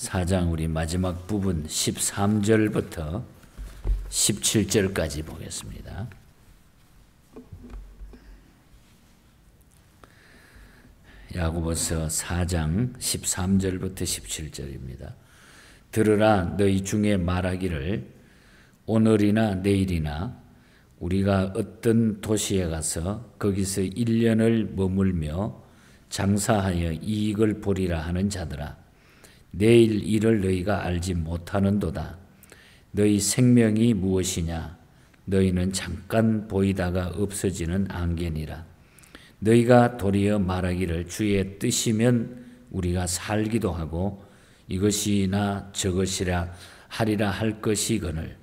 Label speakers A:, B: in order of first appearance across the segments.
A: 4장 우리 마지막 부분 13절부터 17절까지 보겠습니다. 야고보서 4장 13절부터 17절입니다. 들으라, 너희 중에 말하기를 오늘이나 내일이나 우리가 어떤 도시에 가서 거기서 1년을 머물며 장사하여 이익을 보리라 하는 자들아, 내일 일을 너희가 알지 못하는도다. 너희 생명이 무엇이냐? 너희는 잠깐 보이다가 없어지는 안개니라. 너희가 도리어 말하기를 주의 뜻이면 우리가 살기도 하고 이것이나 저것이라 하리라 할 것이거늘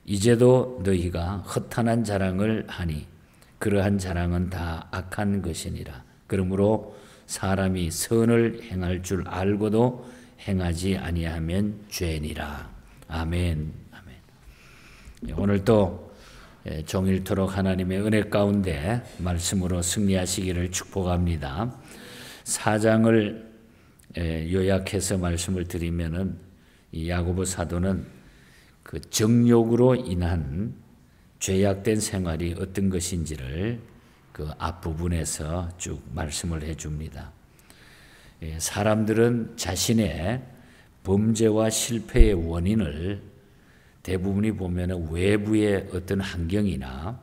A: 이제도 너희가 허탄한 자랑을 하니 그러한 자랑은 다 악한 것이니라. 그러므로 사람이 선을 행할 줄 알고도 행하지 아니하면 죄니라. 아멘. 아멘. 오늘도 종일토록 하나님의 은혜 가운데 말씀으로 승리하시기를 축복합니다. 4장을 요약해서 말씀을 드리면은 이 야고보 사도는 그 정욕으로 인한 죄악된 생활이 어떤 것인지를 그 앞부분에서 쭉 말씀을 해줍니다. 사람들은 자신의 범죄와 실패의 원인을 대부분이 보면 외부의 어떤 환경이나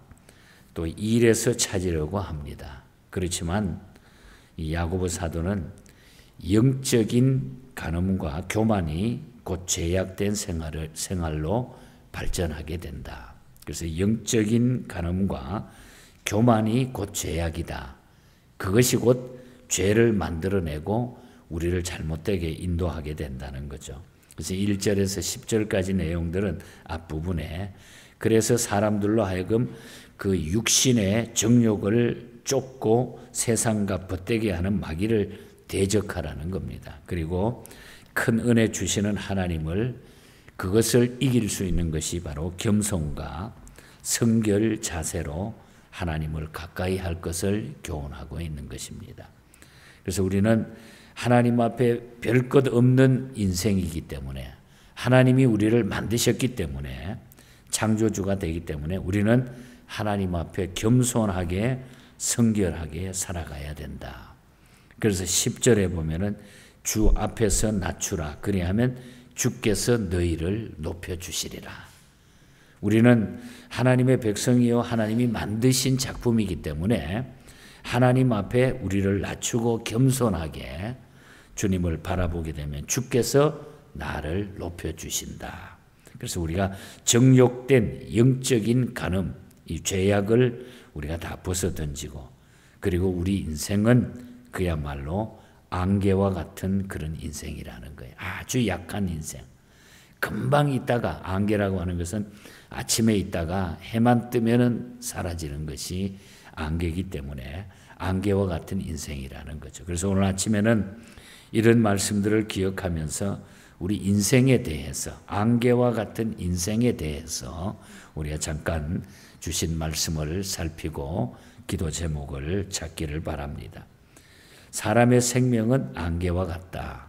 A: 또 일에서 찾으려고 합니다. 그렇지만 이 야고보 사도는 영적인 간음과 교만이 곧 죄악된 생활로 발전하게 된다. 그래서 영적인 간음과 교만이 곧 죄악이다. 그것이 곧 죄를 만들어내고 우리를 잘못되게 인도하게 된다는 거죠. 그래서 1절에서 10절까지 내용들은 앞부분에 그래서 사람들로 하여금 그 육신의 정욕을 쫓고 세상과 벗되게 하는 마귀를 대적하라는 겁니다. 그리고 큰 은혜 주시는 하나님을 그것을 이길 수 있는 것이 바로 겸손과 성결 자세로 하나님을 가까이 할 것을 교훈하고 있는 것입니다. 그래서 우리는 하나님 앞에 별 것 없는 인생이기 때문에 하나님이 우리를 만드셨기 때문에 창조주가 되기 때문에 우리는 하나님 앞에 겸손하게 성결하게 살아가야 된다. 그래서 10절에 보면은 주 앞에서 낮추라. 그리하면 주께서 너희를 높여주시리라. 우리는 하나님의 백성이요 하나님이 만드신 작품이기 때문에 하나님 앞에 우리를 낮추고 겸손하게 주님을 바라보게 되면 주께서 나를 높여주신다. 그래서 우리가 정욕된 영적인 간음, 이 죄악을 우리가 다 벗어던지고 그리고 우리 인생은 그야말로 안개와 같은 그런 인생이라는 거예요. 아주 약한 인생. 금방 있다가 안개라고 하는 것은 아침에 있다가 해만 뜨면은 사라지는 것이 안개이기 때문에 안개와 같은 인생이라는 거죠. 그래서 오늘 아침에는 이런 말씀들을 기억하면서 우리 인생에 대해서 안개와 같은 인생에 대해서 우리가 잠깐 주신 말씀을 살피고 기도 제목을 찾기를 바랍니다. 사람의 생명은 안개와 같다.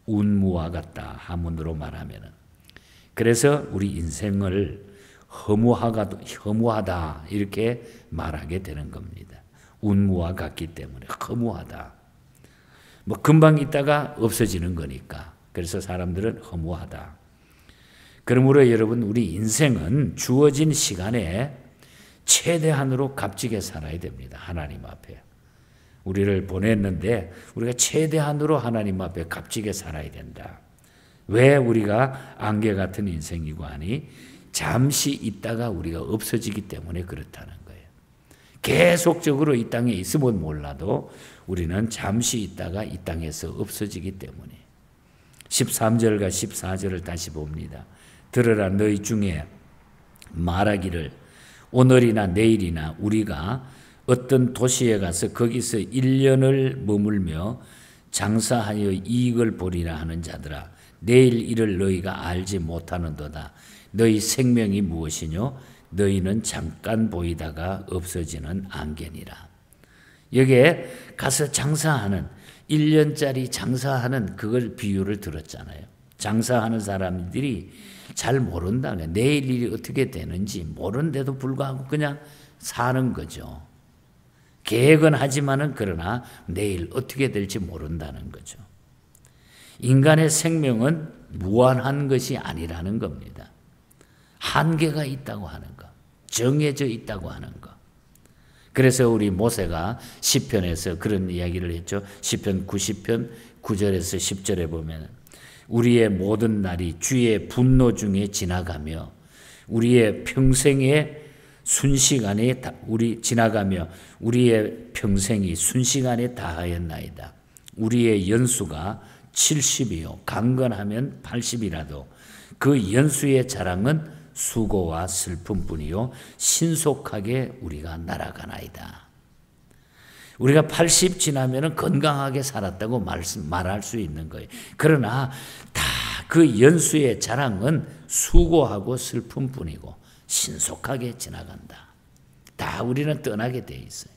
A: 운무와 같다. 한문으로 말하면은. 그래서 우리 인생을 허무하다 이렇게 말하게 되는 겁니다. 운무와 같기 때문에 허무하다. 뭐 금방 있다가 없어지는 거니까. 그래서 사람들은 허무하다. 그러므로 여러분 우리 인생은 주어진 시간에 최대한으로 값지게 살아야 됩니다. 하나님 앞에. 우리를 보냈는데 우리가 최대한으로 하나님 앞에 값지게 살아야 된다. 왜 우리가 안개 같은 인생이고 하니 잠시 있다가 우리가 없어지기 때문에 그렇다는 거예요. 계속적으로 이 땅에 있으면 몰라도 우리는 잠시 있다가 이 땅에서 없어지기 때문에 13절과 14절을 다시 봅니다. 들으라, 너희 중에 말하기를 오늘이나 내일이나 우리가 어떤 도시에 가서 거기서 1년을 머물며 장사하여 이익을 보리라 하는 자들아, 내일 일을 너희가 알지 못하는도다. 너희 생명이 무엇이뇨? 너희는 잠깐 보이다가 없어지는 안개니라. 여기에 가서 장사하는 1년짜리 장사하는 그걸 비유를 들었잖아요. 장사하는 사람들이 잘 모른다. 내일 일이 어떻게 되는지 모르는데도 불구하고 그냥 사는 거죠. 계획은 하지만은 그러나 내일 어떻게 될지 모른다는 거죠. 인간의 생명은 무한한 것이 아니라는 겁니다. 한계가 있다고 하는 것, 정해져 있다고 하는 것. 그래서 우리 모세가 시편에서 그런 이야기를 했죠. 시편 90편 9절에서 10절에 보면 우리의 모든 날이 주의 분노 중에 지나가며 우리의 평생의 순식간에 우리의 평생이 순식간에 다하였나이다. 우리의 연수가 70이요 강건하면 80이라도 그 연수의 자랑은 수고와 슬픔뿐이요 신속하게 우리가 날아가나이다. 우리가 80 지나면 건강하게 살았다고 말할 수 있는 거예요. 그러나 다 그 연수의 자랑은 수고하고 슬픔뿐이고 신속하게 지나간다. 다 우리는 떠나게 돼 있어요.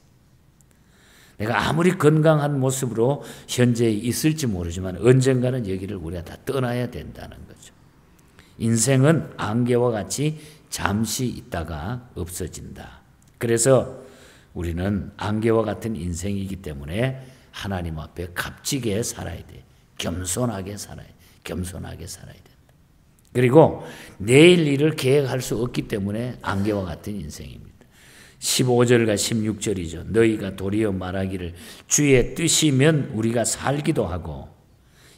A: 내가 아무리 건강한 모습으로 현재 있을지 모르지만 언젠가는 여기를 우리가 다 떠나야 된다는 거죠. 인생은 안개와 같이 잠시 있다가 없어진다. 그래서 우리는 안개와 같은 인생이기 때문에 하나님 앞에 값지게 살아야 돼. 겸손하게 살아야 돼. 겸손하게 살아야 된다. 그리고 내일 일을 계획할 수 없기 때문에 안개와 같은 인생입니다. 15절과 16절이죠. 너희가 도리어 말하기를 주의 뜻이면 우리가 살기도 하고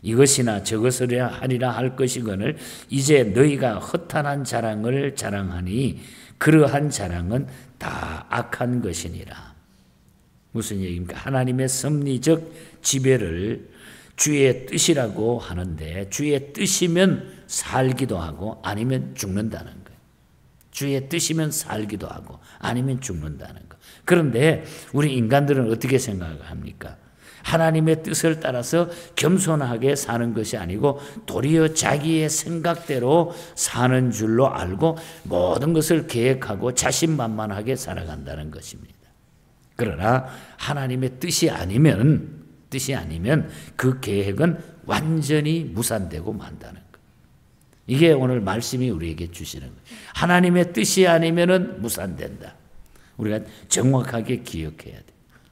A: 이것이나 저것을 하리라 할 것이거늘 이제 너희가 허탄한 자랑을 자랑하니 그러한 자랑은 다 악한 것이니라. 무슨 얘기입니까? 하나님의 섭리적 지배를 주의 뜻이라고 하는데 주의 뜻이면 살기도 하고 아니면 죽는다는 거예요. 주의 뜻이면 살기도 하고 아니면 죽는다는 거. 그런데 우리 인간들은 어떻게 생각합니까? 하나님의 뜻을 따라서 겸손하게 사는 것이 아니고 도리어 자기의 생각대로 사는 줄로 알고 모든 것을 계획하고 자신만만하게 살아간다는 것입니다. 그러나 하나님의 뜻이 아니면 그 계획은 완전히 무산되고 만다는 것. 이게 오늘 말씀이 우리에게 주시는 거예요. 하나님의 뜻이 아니면 무산된다. 우리가 정확하게 기억해야 돼.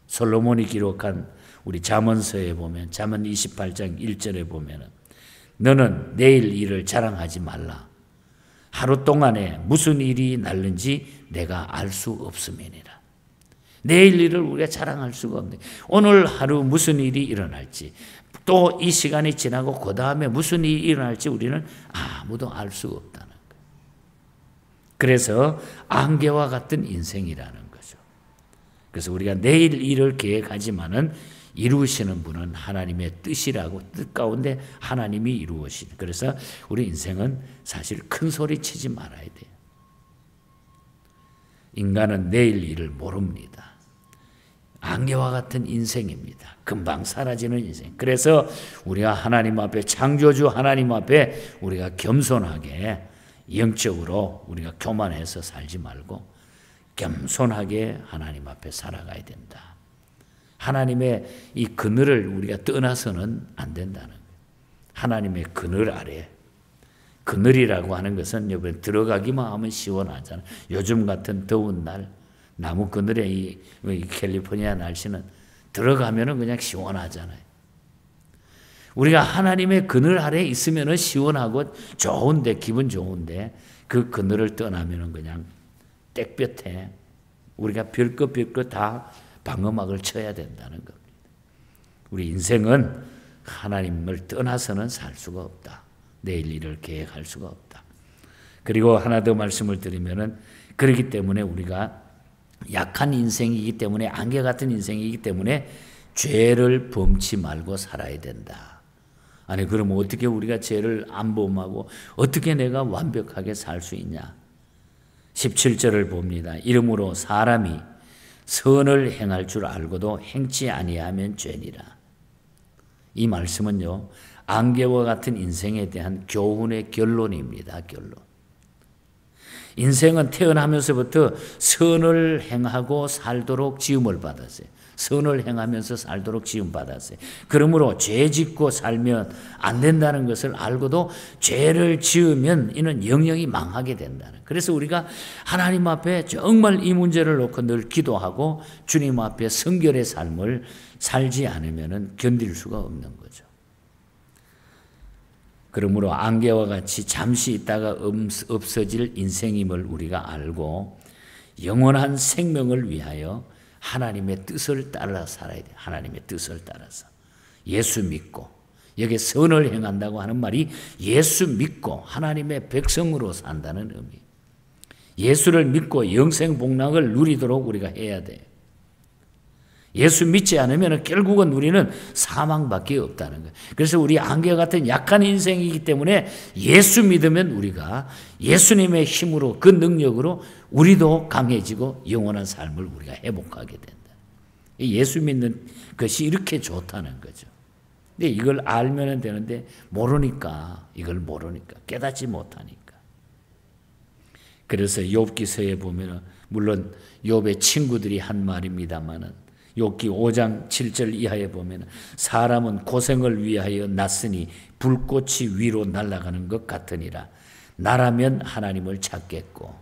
A: 솔로몬이 기록한 우리 잠언서에 보면 잠언 28장 1절에 보면 너는 내일 일을 자랑하지 말라. 하루 동안에 무슨 일이 날는지 내가 알 수 없음이니라. 내일 일을 우리가 자랑할 수가 없네. 오늘 하루 무슨 일이 일어날지 또 이 시간이 지나고 그 다음에 무슨 일이 일어날지 우리는 아무도 알 수 없다는 거예요. 그래서 안개와 같은 인생이라는 거죠. 그래서 우리가 내일 일을 계획하지만은 이루시는 분은 하나님의 뜻이라고 뜻 가운데 하나님이 이루으시는. 그래서 우리 인생은 사실 큰 소리 치지 말아야 돼요. 인간은 내일 일을 모릅니다. 안개와 같은 인생입니다. 금방 사라지는 인생. 그래서 우리가 하나님 앞에 창조주 하나님 앞에 우리가 겸손하게 영적으로 우리가 교만해서 살지 말고 겸손하게 하나님 앞에 살아가야 된다. 하나님의 이 그늘을 우리가 떠나서는 안 된다는 거예요. 하나님의 그늘 아래. 그늘이라고 하는 것은 여러분 들어가기만 하면 시원하잖아요. 요즘 같은 더운 날 나무 그늘에 이 캘리포니아 날씨는 들어가면은 그냥 시원하잖아요. 우리가 하나님의 그늘 아래 있으면은 시원하고 좋은데 기분 좋은데 그 그늘을 떠나면은 그냥 땡볕에 우리가 별것 다 방어막을 쳐야 된다는 겁니다. 우리 인생은 하나님을 떠나서는 살 수가 없다. 내일 일을 계획할 수가 없다. 그리고 하나 더 말씀을 드리면은 그렇기 때문에 우리가 약한 인생이기 때문에 안개 같은 인생이기 때문에 죄를 범치 말고 살아야 된다. 아니 그러면 어떻게 우리가 죄를 안 범하고 어떻게 내가 완벽하게 살 수 있냐? 17절을 봅니다. 이러므로 사람이 선을 행할 줄 알고도 행치 아니하면 죄니라. 이 말씀은요. 안개와 같은 인생에 대한 교훈의 결론입니다. 결론. 인생은 태어나면서부터 선을 행하고 살도록 지음을 받았어요. 선을 행하면서 살도록 지음받았어요. 그러므로 죄 짓고 살면 안 된다는 것을 알고도 죄를 지으면 이는 영영이 망하게 된다는. 그래서 우리가 하나님 앞에 정말 이 문제를 놓고 늘 기도하고 주님 앞에 성결의 삶을 살지 않으면 견딜 수가 없는 거죠. 그러므로 안개와 같이 잠시 있다가 없어질 인생임을 우리가 알고 영원한 생명을 위하여 하나님의 뜻을 따라 살아야 돼요. 하나님의 뜻을 따라서. 예수 믿고, 여기 선을 행한다고 하는 말이 예수 믿고 하나님의 백성으로 산다는 의미. 예수를 믿고 영생 복락을 누리도록 우리가 해야 돼요. 예수 믿지 않으면 결국은 우리는 사망밖에 없다는 거예요. 그래서 우리 안개 같은 약한 인생이기 때문에 예수 믿으면 우리가 예수님의 힘으로 그 능력으로 우리도 강해지고 영원한 삶을 우리가 회복하게 된다. 예수 믿는 것이 이렇게 좋다는 거죠. 근데 이걸 알면 되는데 이걸 모르니까 깨닫지 못하니까. 그래서 욥기서에 보면 물론 욥의 친구들이 한 말입니다만은 욥기 5장 7절 이하에 보면 사람은 고생을 위하여 났으니 불꽃이 위로 날아가는 것 같으니라. 나라면 하나님을 찾겠고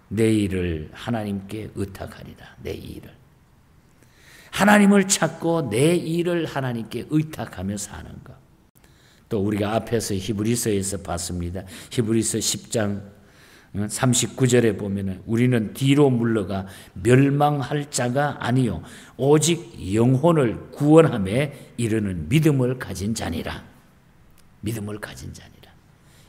A: 내 일을 하나님께 의탁하리라. 내 일을 하나님을 찾고 내 일을 하나님께 의탁하며 사는 것. 또 우리가 앞에서 히브리서에서 봤습니다. 히브리서 10장 39절에 보면 우리는 뒤로 물러가 멸망할 자가 아니요 오직 영혼을 구원함에 이르는 믿음을 가진 자니라. 믿음을 가진 자니라.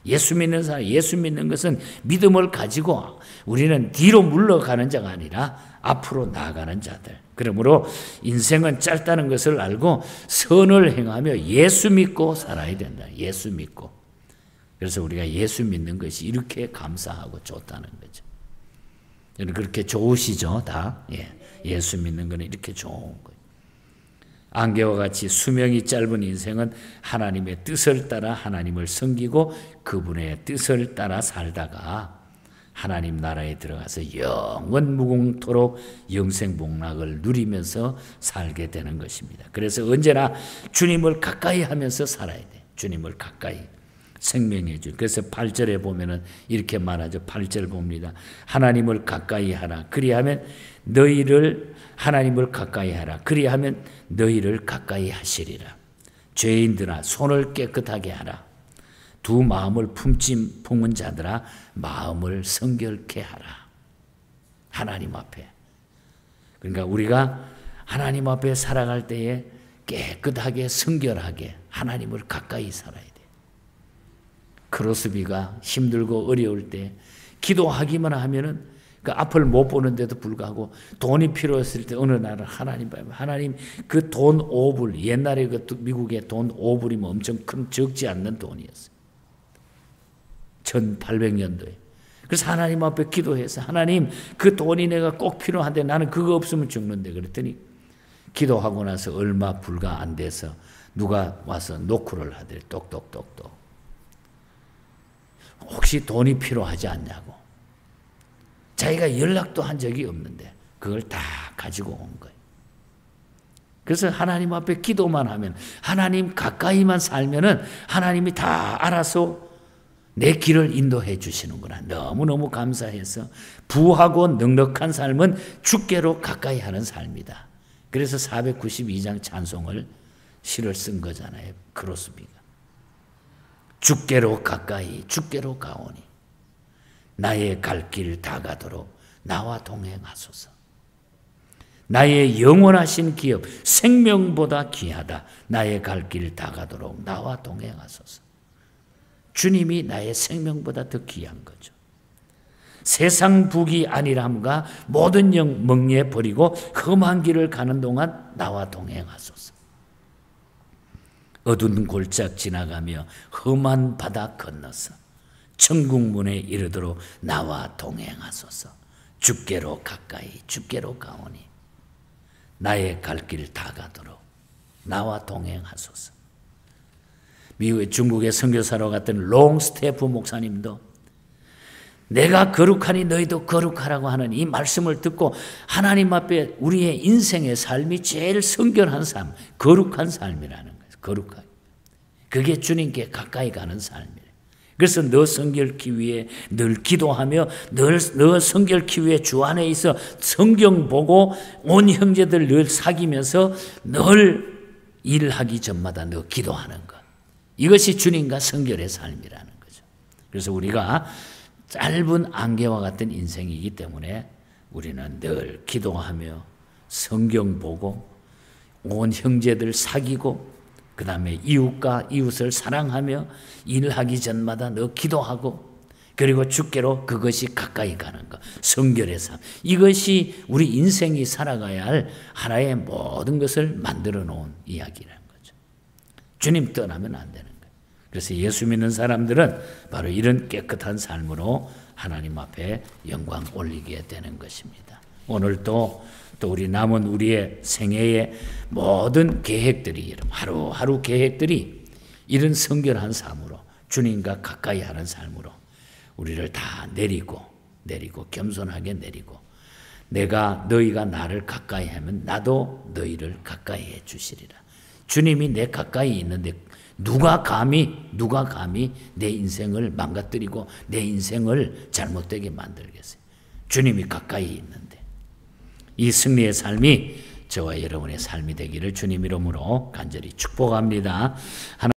A: 예수 믿는 사람, 예수 믿는 것은 믿음을 가지고 우리는 뒤로 물러가는 자가 아니라 앞으로 나아가는 자들. 그러므로 인생은 짧다는 것을 알고 선을 행하며 예수 믿고 살아야 된다. 예수 믿고. 그래서 우리가 예수 믿는 것이 이렇게 감사하고 좋다는 거죠. 여러분 그렇게 좋으시죠? 다? 예수 믿는 것은 이렇게 좋은 거예요. 안개와 같이 수명이 짧은 인생은 하나님의 뜻을 따라 하나님을 섬기고 그분의 뜻을 따라 살다가 하나님 나라에 들어가서 영원 무궁토록 영생복락을 누리면서 살게 되는 것입니다. 그래서 언제나 주님을 가까이 하면서 살아야 돼요. 주님을 가까이. 생명의 주. 그래서 8절에 보면은 이렇게 말하죠. 8절 봅니다. 하나님을 가까이 하라. 그리하면 너희를 하나님을 가까이 하라. 그리하면 너희를 가까이 하시리라. 죄인들아 손을 깨끗하게 하라. 두 마음을 품은 자들아 마음을 성결케 하라. 하나님 앞에. 그러니까 우리가 하나님 앞에 살아갈 때에 깨끗하게 성결하게 하나님을 가까이 살아야 돼. 크로스비가 힘들고 어려울 때 기도하기만 하면은 그 앞을 못 보는데도 불구하고 돈이 필요했을 때 어느 날은 하나님 그 돈 5불 옛날에 그 미국의 돈 5불이면 엄청 큰 적지 않는 돈이었어요. 1800년도에. 그래서 하나님 앞에 기도해서 하나님 그 돈이 내가 꼭 필요한데 나는 그거 없으면 죽는데 그랬더니 기도하고 나서 얼마 불과 안 돼서 누가 와서 노크를 하더래. 똑똑똑똑. 혹시 돈이 필요하지 않냐고. 자기가 연락도 한 적이 없는데 그걸 다 가지고 온 거예요. 그래서 하나님 앞에 기도만 하면 하나님 가까이만 살면은 하나님이 다 알아서 내 길을 인도해 주시는구나. 너무너무 감사해서 부하고 넉넉한 삶은 주께로 가까이 하는 삶이다. 그래서 492장 찬송을 시를 쓴 거잖아요. 크로스비가. 주께로 가까이 주께로 가오니 나의 갈 길 다 가도록 나와 동행하소서. 나의 영원하신 기업 생명보다 귀하다. 나의 갈 길 다 가도록 나와 동행하소서. 주님이 나의 생명보다 더 귀한 거죠. 세상 북이 아니람과 모든 영 멍에 버리고 험한 길을 가는 동안 나와 동행하소서. 어두운 골짜기 지나가며 험한 바다 건너서 천국문에 이르도록 나와 동행하소서. 주께로 가까이 주께로 가오니 나의 갈 길 다 가도록 나와 동행하소서. 미국의 중국의 선교사로 갔던 롱스테프 목사님도 내가 거룩하니 너희도 거룩하라고 하는 이 말씀을 듣고 하나님 앞에 우리의 인생의 삶이 제일 성결한 삶, 거룩한 삶이라는 거예요. 거룩하게. 그게 주님께 가까이 가는 삶이에요. 그래서 너 성결케 위해 늘 기도하며 너 성결케 위해 주 안에 있어 성경 보고 온 형제들 늘 사귀면서 늘 일하기 전마다 너 기도하는 것. 이것이 주님과 성결의 삶이라는 거죠. 그래서 우리가 짧은 안개와 같은 인생이기 때문에 우리는 늘 기도하며 성경 보고 온 형제들 사귀고 그 다음에 이웃과 이웃을 사랑하며 일하기 전마다 너 기도하고 그리고 주께로 그것이 가까이 가는 것. 성결의 삶. 이것이 우리 인생이 살아가야 할 하나의 모든 것을 만들어 놓은 이야기라는 거죠. 주님 떠나면 안 되는 거예요. 그래서 예수 믿는 사람들은 바로 이런 깨끗한 삶으로 하나님 앞에 영광 올리게 되는 것입니다. 오늘도 또 우리 남은 우리의 생애의 모든 계획들이 하루하루 계획들이 이런 성결한 삶으로 주님과 가까이 하는 삶으로 우리를 다 내리고 겸손하게 내리고 너희가 나를 가까이 하면 나도 너희를 가까이 해 주시리라. 주님이 내 가까이 있는데 누가 감히 내 인생을 망가뜨리고 내 인생을 잘못되게 만들겠어요. 주님이 가까이 있는데 이 승리의 삶이 저와 여러분의 삶이 되기를 주님 이름으로 간절히 축복합니다.